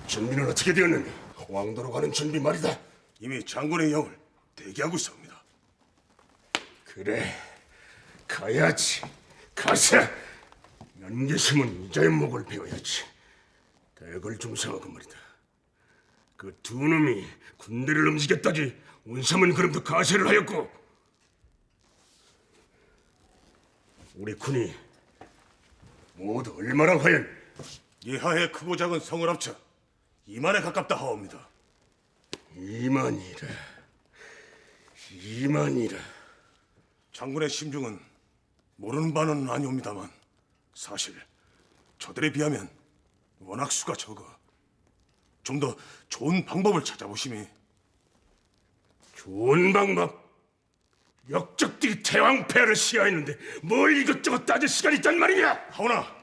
준비는 어떻게 되었느냐? 왕도로 가는 준비 말이다. 이미 장군의 영을 대기하고 있습니다. 그래, 가야지. 가서 연계심은 이자의 목을 베어야지. 대걸 중상하고 말이다. 그 두 놈이 군대를 움직였다지 운삼은 그럼도 가세를 하였고, 우리 군이 모두 얼마나 과연 예하의 크고 작은 성을 합쳐 2만에 가깝다 하옵니다. 2만이라. 장군의 심중은 모르는 바는 아니옵니다만 사실 저들에 비하면 워낙 수가 적어 좀 더 좋은 방법을 찾아보심이. 좋은 방법? 역적들이 대왕폐하를 시하했는데 뭘 이것저것 따질 시간이 있단 말이냐? 하오나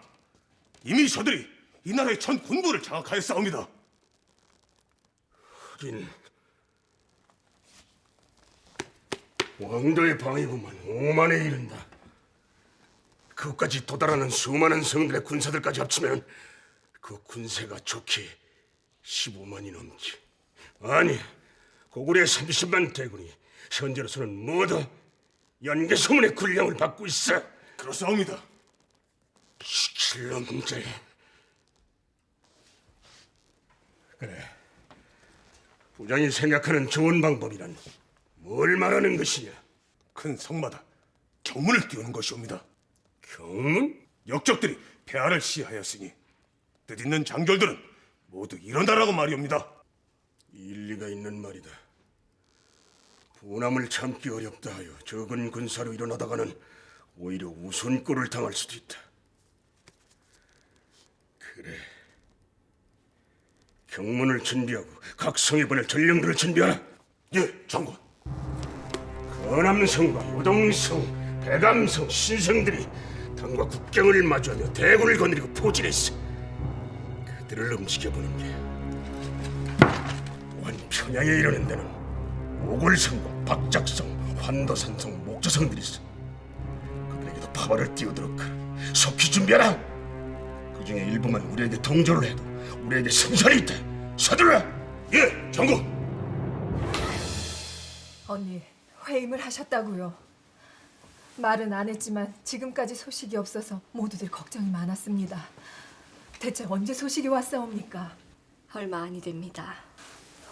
이미 저들이 이 나라의 전 군부를 장악하였사옵니다. 하긴 왕도의 방위구만 5만에 이른다. 그것까지 도달하는 수많은 성들의 군사들까지 합치면 그 군세가 좋게 15만이 넘지. 아니, 고구려의 30만 대군이 현재로서는 모두 연개소문의 군령을 받고 있어. 그렇사옵니다. 시킬 놈들. 그래, 부장이 생각하는 좋은 방법이란 뭘 말하는 것이냐? 큰 성마다 경문을 띄우는 것이옵니다. 경문? 역적들이 폐하를 시하였으니 뜻있는 장졸들은 모두 일어나라고 말이옵니다. 일리가 있는 말이다. 분함을 참기 어렵다 하여 적은 군사로 일어나다가는 오히려 우선꼴을 당할 수도 있다. 그래, 경문을 준비하고 각 성에 보낼 전령들을 준비하라. 예, 장군. 거남성과 요동성, 백암성, 신성들이 당과 국경을 마주하며 대군을 거느리고 포진했어. 그들을 움직여보는 게 또한 평양에 이르는 데는 오골성과 박작성, 환도산성, 목조성들이 있어. 그들에게도 파발을 띄워들었고 속히 준비하라. 그 중에 일부만 우리에게 동조를 해도 우리에게 승산이 있다. 서둘러. 예, 장군. 언니, 회임을 하셨다고요. 말은 안 했지만 지금까지 소식이 없어서 모두들 걱정이 많았습니다. 대체 언제 소식이 왔사옵니까? 얼마 아니 됩니다.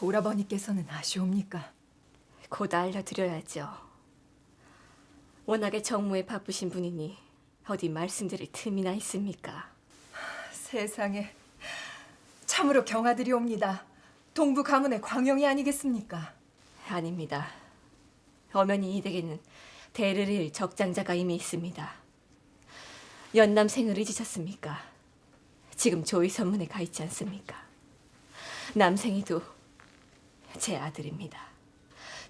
오라버니께서는 아시옵니까? 곧 알려드려야죠. 워낙에 정무에 바쁘신 분이니 어디 말씀드릴 틈이나 있습니까? 세상에, 참으로 경아드리옵니다. 동부 가문의 광영이 아니겠습니까? 아닙니다. 엄연히 이 댁에는 대를 이을 적장자가 이미 있습니다. 연남생을 잊으셨습니까? 지금 조의 선문에 가 있지 않습니까? 남생이도 제 아들입니다.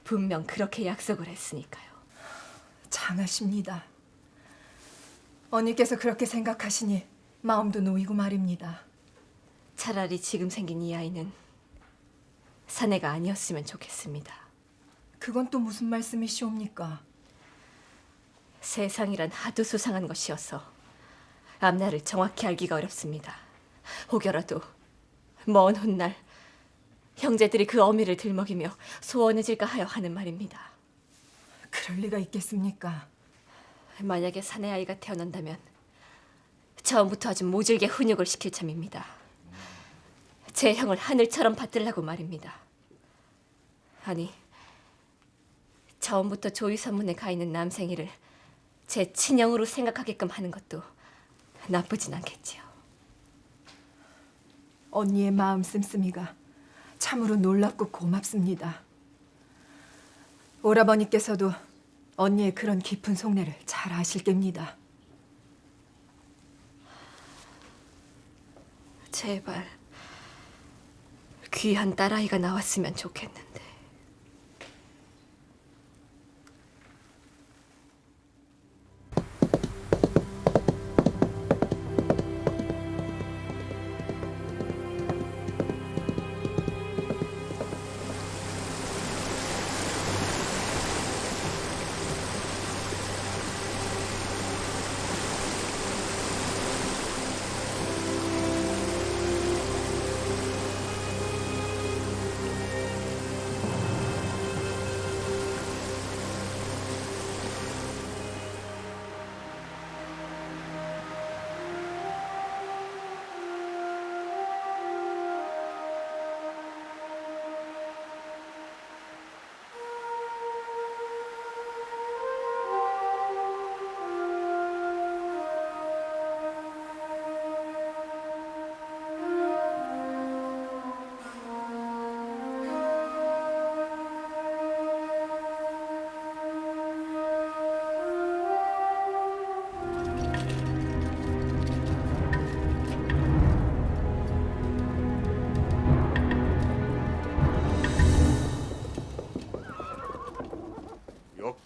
분명 그렇게 약속을 했으니까요. 장하십니다. 언니께서 그렇게 생각하시니 마음도 놓이고 말입니다. 차라리 지금 생긴 이 아이는 사내가 아니었으면 좋겠습니다. 그건 또 무슨 말씀이시옵니까? 세상이란 하도 수상한 것이어서 앞날을 정확히 알기가 어렵습니다. 혹여라도 먼 훗날 형제들이 그 어미를 들먹이며 소원해질까 하여 하는 말입니다. 그럴 리가 있겠습니까? 만약에 사내 아이가 태어난다면 처음부터 아주 모질게 훈육을 시킬 참입니다. 제 형을 하늘처럼 받들라고 말입니다. 아니, 처음부터 조의 선문에 가 있는 남생이를 제 친형으로 생각하게끔 하는 것도 나쁘진 않겠지요. 언니의 마음 씀씀이가 참으로 놀랍고 고맙습니다. 오라버니께서도 언니의 그런 깊은 속내를 잘 아실 겁니다. 제발 귀한 딸아이가 나왔으면 좋겠는데.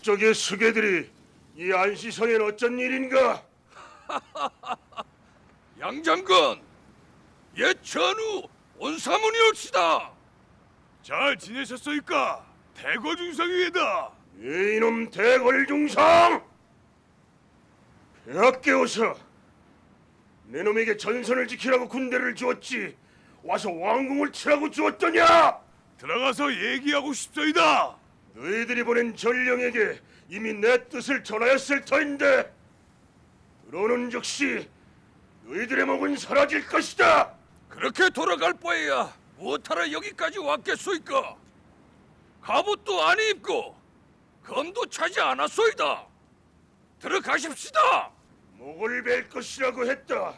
북쪽의 수괴들이 이 안시성엔 어쩐 일인가? 양장군, 옛 전우 온사문이옵시다. 잘 지내셨소이까? 대거중성이다. 이놈 대궐중상! 폐하께어서 내 놈에게 전선을 지키라고 군대를 주었지 와서 왕궁을 치라고 주었더냐? 들어가서 얘기하고 싶소이다. 너희들이 보낸 전령에게 이미 내 뜻을 전하였을 터인데 들어오는 즉시 너희들의 목은 사라질 것이다. 그렇게 돌아갈 바에야 무엇하러 여기까지 왔겠소이까? 갑옷도 안 입고 검도 차지 않았소이다. 들어가십시다. 목을 벨 것이라고 했다.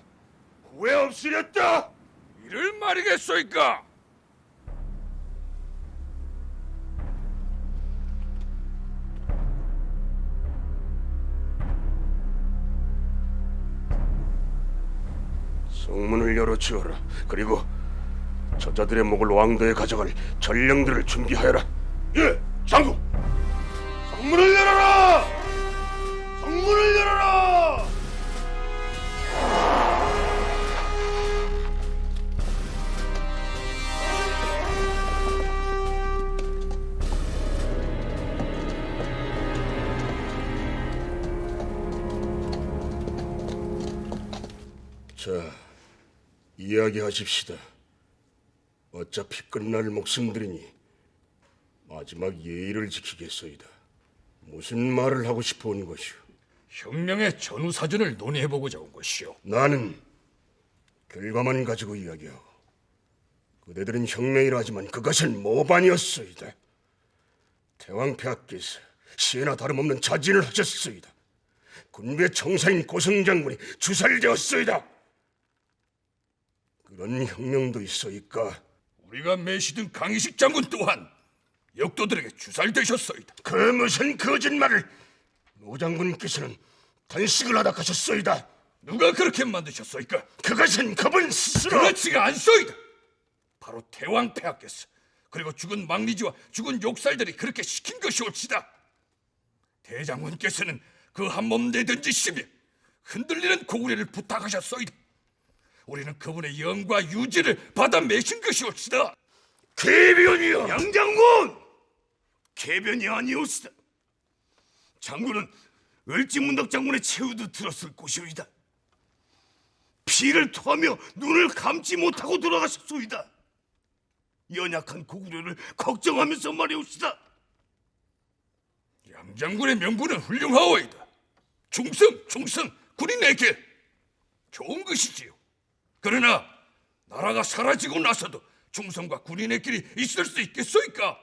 후회 없으렸다. 이를 말이겠소이까? 성문을 열어주어라. 그리고 저자들의 목을 왕도에 가져갈 전령들을 준비하여라. 예, 장군. 성문을 열어라. 성문을 열어라. 자, 이야기하십시다. 어차피 끝날 목숨들이니 마지막 예의를 지키겠소이다. 무슨 말을 하고 싶어 온 것이오? 혁명의 전후 사전을 논의해보고자 온 것이오. 나는 결과만 가지고 이야기하고 그대들은 혁명이라 하지만 그것은 모반이었소이다. 태왕폐하께서 시에나 다름없는 자진을 하셨소이다. 군부의 청사인 고성장군이 주살되었소이다. 그런 혁명도 있어이까? 우리가 매시든 강희식 장군 또한 역도들에게 주살되셨소이다. 그 무슨 거짓말을! 노 장군께서는 단식을 하다 가셨소이다. 누가 그렇게 만드셨소이까? 그것은 그분 스스로! 그렇지가 않소이다. 바로 태왕폐하께서 그리고 죽은 망리지와 죽은 욕살들이 그렇게 시킨 것이올지다. 대장군께서는 그 한 몸 내던지시며 흔들리는 고구려를 부탁하셨소이다. 우리는 그분의 영과 유지를 받아 매신 것이올지다. 궤변이여! 양장군! 개변이 아니오시다. 장군은 을지문덕 장군의 최후도 들었을 것이오이다. 피를 토하며 눈을 감지 못하고 돌아가셨소이다. 연약한 고구려를 걱정하면서 말이옵시다. 양장군의 명분은 훌륭하오이다. 충성 군인에게 좋은 것이지요. 그러나 나라가 사라지고 나서도 충성과 군인의 길이 있을 수 있겠소이까?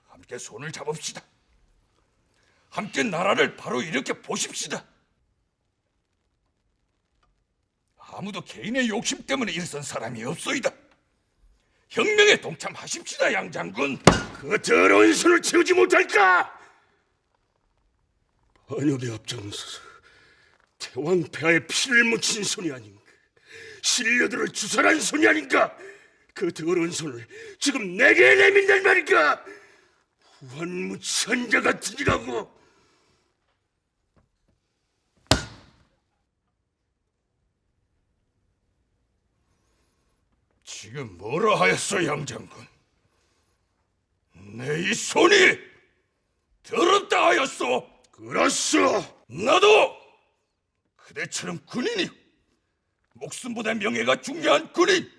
함께 손을 잡읍시다. 함께 나라를 바로 일으켜 보십시다. 아무도 개인의 욕심 때문에 일선 사람이 없소이다. 혁명에 동참하십시다, 양장군. 그 더러운 손을 채우지 못할까? 반역에 앞장서서 태왕폐하의 피를 묻힌 손이 아닌가? 신료들을 주살한 손이 아닌가? 그 더러운 손을 지금 내게 내민단 말인가? 후한무치한 자 같으니라고. 지금 뭐라 하였소, 양장군? 내 이 손이 더럽다 하였소. 그렇소. 나도 그대처럼 군인이 목숨보다 명예가 중요한 군인.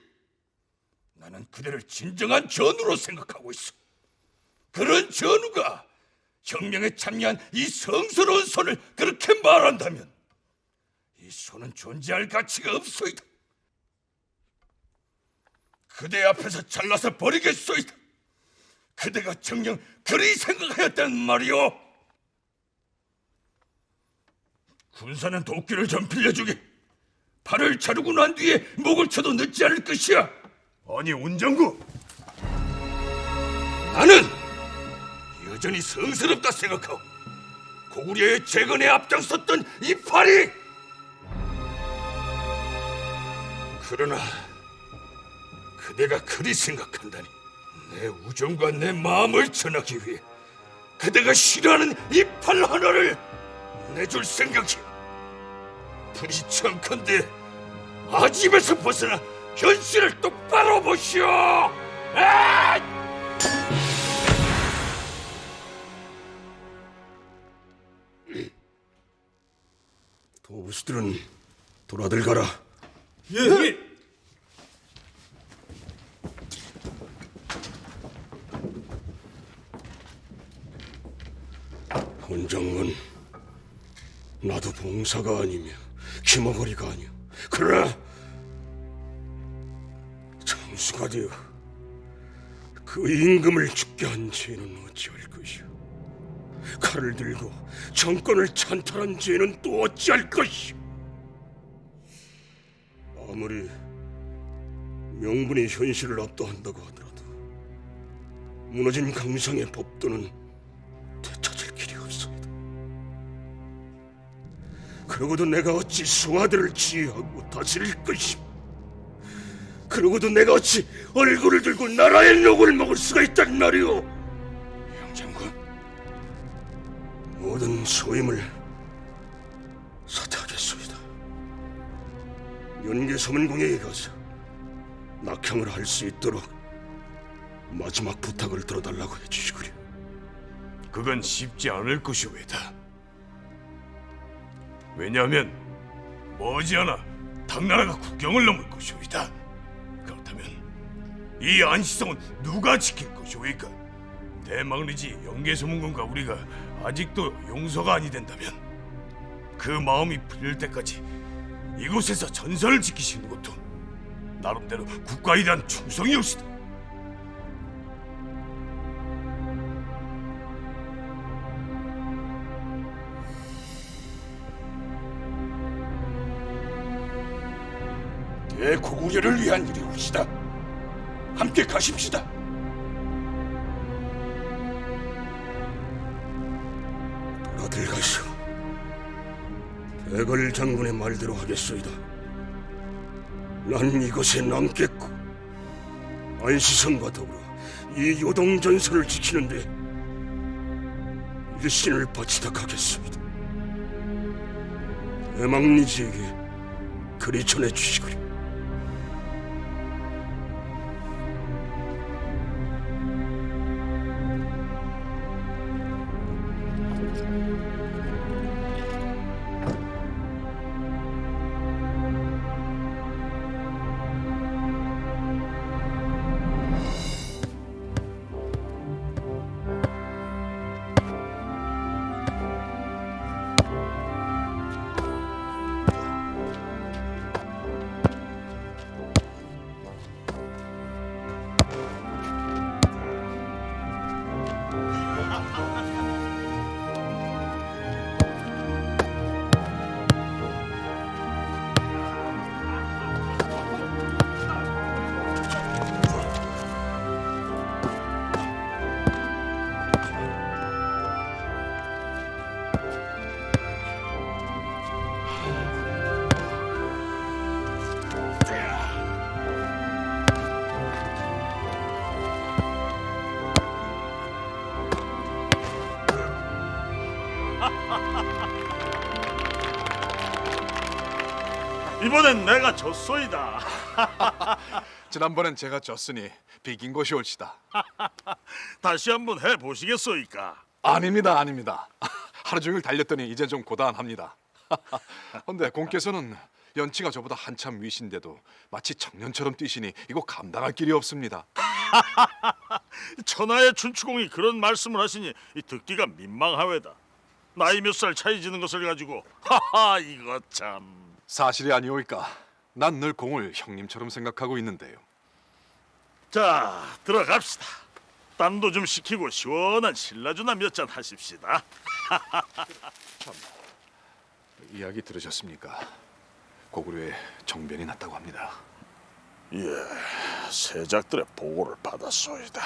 나는 그대를 진정한 전우로 생각하고 있어. 그런 전우가 혁명에 참여한 이 성스러운 손을 그렇게 말한다면 이 손은 존재할 가치가 없소이다. 그대 앞에서 잘라서 버리겠소이다. 그대가 정녕 그리 생각하였단 말이오. 군사는 도끼를 좀 빌려주게. 팔을 자르고 난 뒤에 목을 쳐도 늦지 않을 것이야. 아니 온장군, 나는 여전히 성스럽다 생각하고 고구려의 재건에 앞장섰던 이 팔이. 그러나 그대가 그리 생각한다니 내 우정과 내 마음을 전하기 위해 그대가 싫어하는 이 팔 하나를 내줄 생각이 분이치 않건대 아집에서 벗어나 현실을 똑바로 보시오. 도부수들은 돌아들 가라. 예. 원장은 나도 봉사가 아니며 기머거리가 아니오. 그러나 장수가 되어 그 임금을 죽게 한 죄는 어찌할 것이오. 칼을 들고 정권을 찬탈한 죄는 또 어찌할 것이오. 아무리 명분이 현실을 압도한다고 하더라도 무너진 강상의 법도는 되찾을 길이 없소이다. 그러고도 내가 어찌 수하들을 지휘하고 다스릴 것이오. 그러고도 내가 어찌 얼굴을 들고 나라의 녹을 먹을 수가 있단 말이오. 양장군, 모든 소임을 사퇴하겠소이다. 연개소문공에게 가서 낙향을 할 수 있도록 마지막 부탁을 들어달라고 해주시구려. 그건 쉽지 않을 것이오이다. 왜냐하면 머지않아 당나라가 국경을 넘을 것이오이다. 그렇다면 이 안시성은 누가 지킬 것이오이까? 대망리지 영계소문군과 우리가 아직도 용서가 아니 된다면 그 마음이 풀릴 때까지 이곳에서 전선을 지키시는 것도 나름대로 국가에 대한 충성이옵시다. 대고구려를 위한 일이옵시다. 함께 가십시다. 돌아들 가시오. 대걸 장군의 말대로 하겠소이다. 난 이곳에 남겠고 안시성과 더불어 이 요동전선을 지키는데 일신을 바치다 가겠소이다. 대망리지에게 그리 전해주시구려. 이번엔 내가 졌소이다. 지난번엔 제가 졌으니 비긴 것이 옳시다. 다시 한번 해보시겠소이까? 아닙니다, 아닙니다. 하루 종일 달렸더니 이제 좀 고단합니다. 근데 공께서는 연치가 저보다 한참 위신데도 마치 청년처럼 뛰시니 이거 감당할 길이 없습니다. 천하의 춘추공이 그런 말씀을 하시니 이 듣기가 민망하외다. 나이 몇 살 차이 지는 것을 가지고 하하 이거 참. 사실이 아니오이까? 난 늘 공을 형님처럼 생각하고 있는데요. 자 들어갑시다. 땀도 좀 식히고 시원한 신라주나 몇 잔 하십시다. 이야기 들으셨습니까? 고구려에 정변이 났다고 합니다. 예, 세작들의 보고를 받았소이다.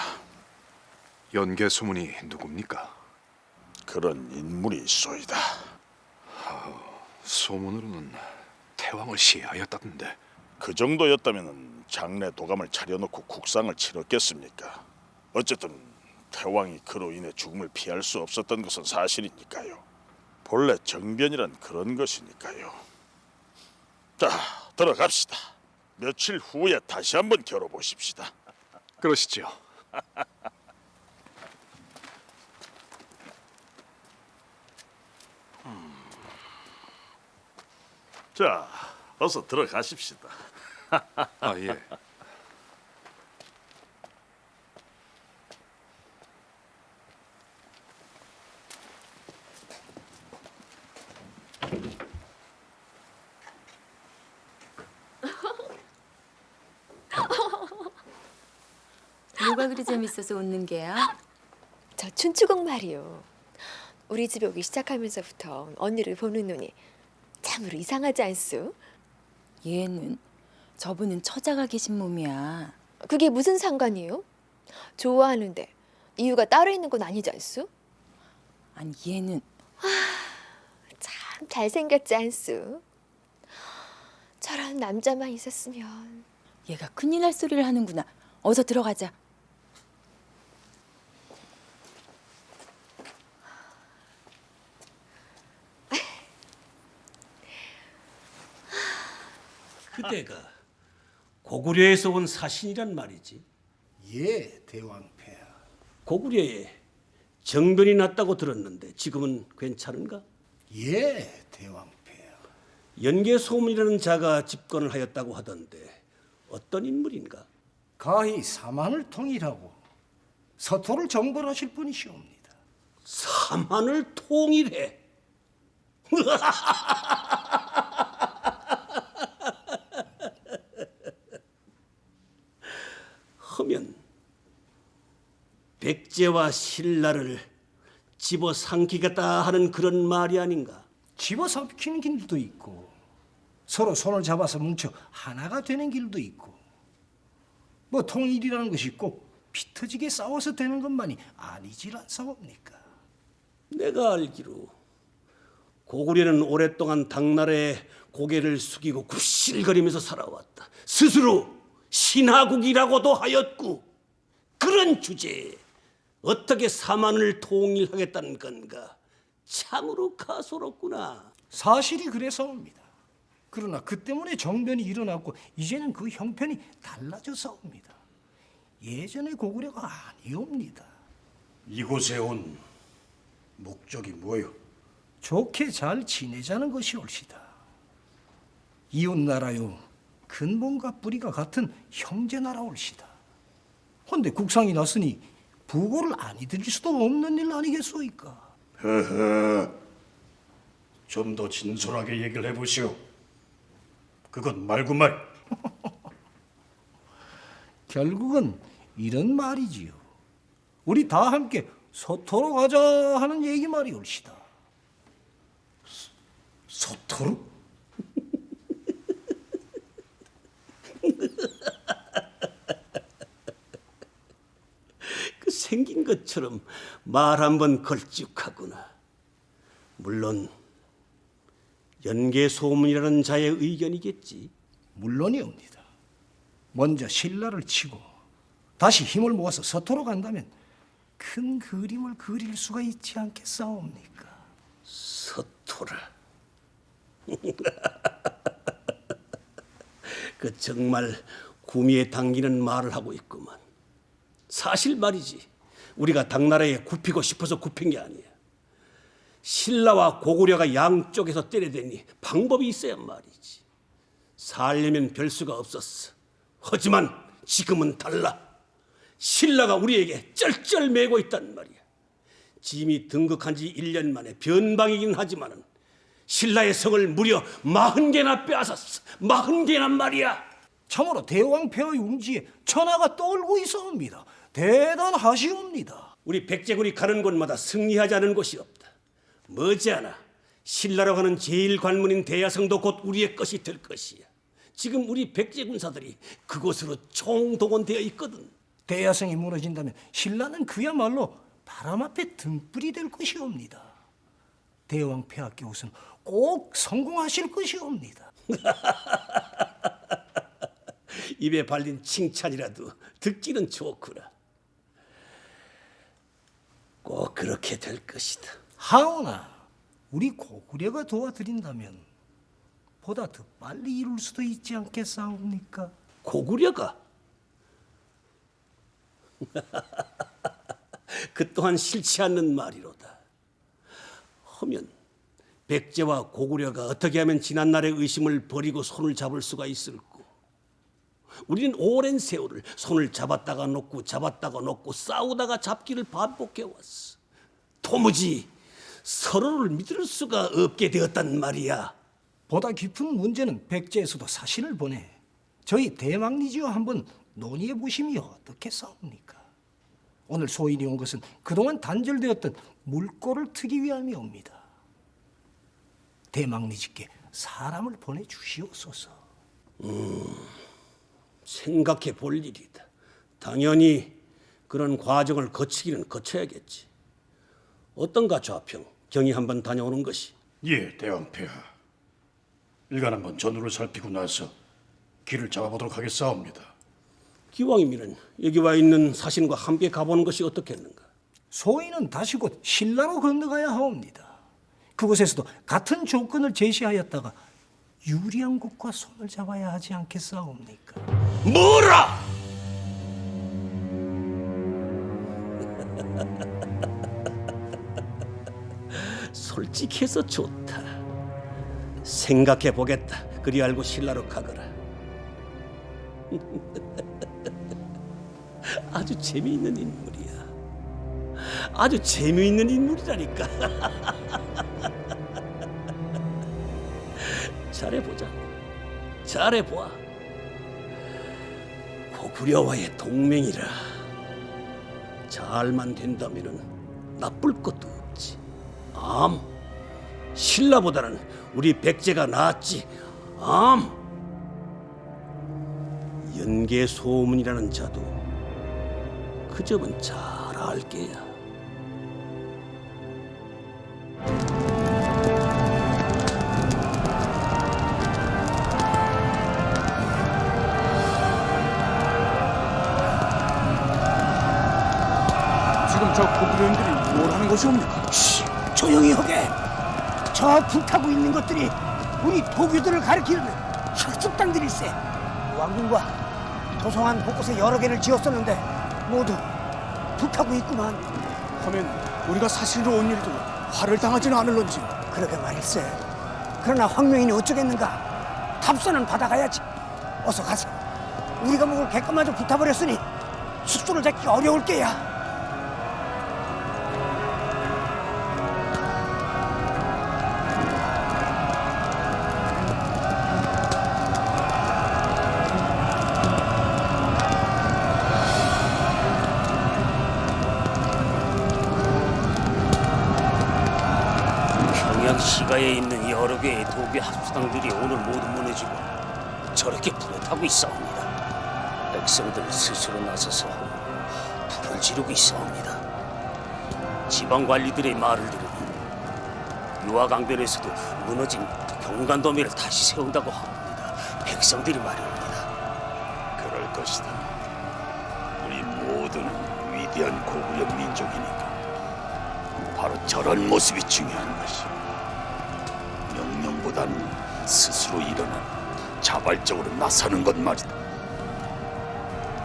연계 소문이 누굽니까? 그런 인물이 있소이다. 소문으로는 태왕을 시해하였다던데. 그 정도였다면 장래 도감을 차려놓고 국상을 치렀겠습니까? 어쨌든 태왕이 그로 인해 죽음을 피할 수 없었던 것은 사실이니까요. 본래 정변이란 그런 것이니까요. 자, 들어갑시다. 며칠 후에 다시 한번 겨뤄보십시다. 그러시지요. 자, 어서 들어가십시다. 아 예. 뭐가 그리 재밌어서 웃는 게야? 저 춘추공 말이요. 우리 집에 오기 시작하면서부터 언니를 보는 눈이 참으로 이상하지 않소? 얘는 저분은 처자가 계신 몸이야. 그게 무슨 상관이요? 좋아하는데 이유가 따로 있는 건 아니지 않소? 아니 얘는 참 잘생겼지 않소? 저런 남자만 있었으면. 얘가 큰일 날 소리를 하는구나. 어서 들어가자. 그대가 고구려에서 온 사신이란 말이지. 예, 대왕폐하. 고구려에 정변이 났다고 들었는데 지금은 괜찮은가? 예, 대왕폐하. 연개소문이라는 자가 집권을 하였다고 하던데 어떤 인물인가? 가히 사만을 통일하고 서토를 정벌하실 분이시옵니다. 사만을 통일해. 하면 백제와 신라를 집어삼키겠다 하는 그런 말이 아닌가? 집어삼키는 길도 있고 서로 손을 잡아서 뭉쳐 하나가 되는 길도 있고 뭐 통일이라는 것이 꼭 피터지게 싸워서 되는 것만이 아니질 않사옵니까? 내가 알기로 고구려는 오랫동안 당나라의 고개를 숙이고 굽실거리면서 살아왔다. 스스로 신하국이라고도 하였고 그런 주제에 어떻게 사만을 통일하겠다는 건가? 참으로 가소롭구나. 사실이 그래서옵니다. 그러나 그 때문에 정변이 일어났고 이제는 그 형편이 달라져서옵니다. 예전의 고구려가 아니옵니다. 이곳에 온 목적이 뭐요? 좋게 잘 지내자는 것이 옳시다. 이웃나라요 근본과 뿌리가 같은 형제나라 옳시다. 헌데 국상이 났으니 부고를 안 이드릴 수도 없는 일 아니겠소이까? 좀 더 진솔하게 얘기를 해보시오. 그건 말고 말. 결국은 이런 말이지요. 우리 다 함께 서토로 가자 하는 얘기 말이 옳시다. 서토로? 그 생긴 것처럼 말 한번 걸쭉하구나. 물론 연개소문이라는 자의 의견이겠지. 물론이옵니다. 먼저 신라를 치고 다시 힘을 모아서 서토로 간다면 큰 그림을 그릴 수가 있지 않겠사옵니까? 서토라. 그 정말 구미에 당기는 말을 하고 있구만. 사실 말이지. 우리가 당나라에 굽히고 싶어서 굽힌 게 아니야. 신라와 고구려가 양쪽에서 때려대니 방법이 있어야 말이지. 살려면 별 수가 없었어. 하지만 지금은 달라. 신라가 우리에게 쩔쩔매고 있단 말이야. 짐이 등극한 지 1년 만에 변방이긴 하지만은 신라의 성을 무려 40개나 빼앗았어. 40개란 말이야. 참으로 대왕폐하의 웅지에 천하가 떠올고 있사옵니다. 대단하시옵니다. 우리 백제군이 가는 곳마다 승리하지 않은 곳이 없다. 머지않아 신라로 가는 제1관문인 대야성도 곧 우리의 것이 될 것이야. 지금 우리 백제 군사들이 그곳으로 총동원되어 있거든. 대야성이 무너진다면 신라는 그야말로 바람 앞에 등불이 될 것이옵니다. 대왕폐하께서는 꼭 성공하실 것이옵니다. 입에 발린 칭찬이라도 듣기는 좋구나. 그렇게 될 것이다. 하오나 우리 고구려가 도와드린다면 보다 더 빨리 이룰 수도 있지 않겠사옵니까? 고구려가? 그 또한 싫지 않는 말이로다. 하면 백제와 고구려가 어떻게 하면 지난날의 의심을 버리고 손을 잡을 수가 있을꼬? 우리는 오랜 세월을 손을 잡았다가 놓고 잡았다가 놓고 싸우다가 잡기를 반복해왔어. 도무지 서로를 믿을 수가 없게 되었단 말이야. 보다 깊은 문제는 백제에서도 사신을 보내 저희 대망리지와 한번 논의해 보심이 어떻겠사옵니까? 오늘 소인이 온 것은 그동안 단절되었던 물꼬를 트기 위함이옵니다. 대망리지께 사람을 보내주시옵소서. 생각해 볼 일이다. 당연히 그런 과정을 거치기는 거쳐야겠지. 어떤가 좌평, 경이 한번 다녀오는 것이. 예, 대왕폐하. 일간 한번 전우를 살피고 나서 길을 잡아보도록 하겠사옵니다. 기왕이면 여기 와 있는 사신과 함께 가보는 것이 어떻겠는가? 소인은 다시 곧 신라로 건너가야 하옵니다. 그곳에서도 같은 조건을 제시하였다가 유리한 곳과 손을 잡아야 하지 않겠사옵니까? 뭐라! 솔직해서 좋다. 생각해 보겠다. 그리 알고 신라로 가거라. 아주 재미있는 인물이야. 아주 재미있는 인물이라니까. 잘해보자. 잘해봐. 고구려와의 동맹이라. 잘만 된다면은 나쁠 것도 없지. 신라보다는 우리 백제가 낫지. 연개 소문이라는 자도 그 점은 잘 알게야. 지금 저 고구려인들이 뭘 하는 것이옵니까? 조용히 하게. 저 불타고 있는 것들이 우리 도교들을 가리키는 학습당들일세. 왕궁과 도성안 곳곳에 여러 개를 지었었는데 모두 불타고 있구만. 하면 우리가 사실로 온 일도 화를 당하지는 않을런지. 그러게 말일세. 그러나 황명인이 어쩌겠는가. 답선은 받아가야지. 어서 가서. 우리가 먹을 객관마저 불타버렸으니 숙소를 잡기 어려울 게야. 시가에 있는 여러 개의 도교 학수당들이 오늘 모두 무너지고 저렇게 불에 타고 있사옵니다. 백성들 스스로 나서서 불을 지르고 있사옵니다. 지방관리들의 말을 들으니 유화강변에서도 무너진 경간도매를 다시 세운다고 합니다. 백성들이 말입니다. 그럴 것이다. 우리 모두는 위대한 고구려 민족이니까 바로 저런 모습이 중요한 것이야. 명령보다는 스스로 일어나 자발적으로 나서는 것 말이다.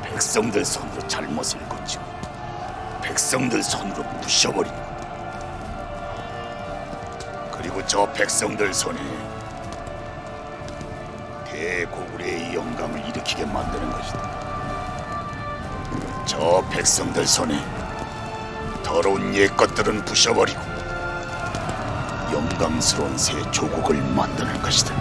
백성들 손으로 잘못을 고치고 백성들 손으로 부셔버리고 그리고 저 백성들 손에 대고구려의 영감을 일으키게 만드는 것이다. 저 백성들 손에 더러운 옛것들은 부셔버리고 영광스러운 새 조국을 만드는 것이다.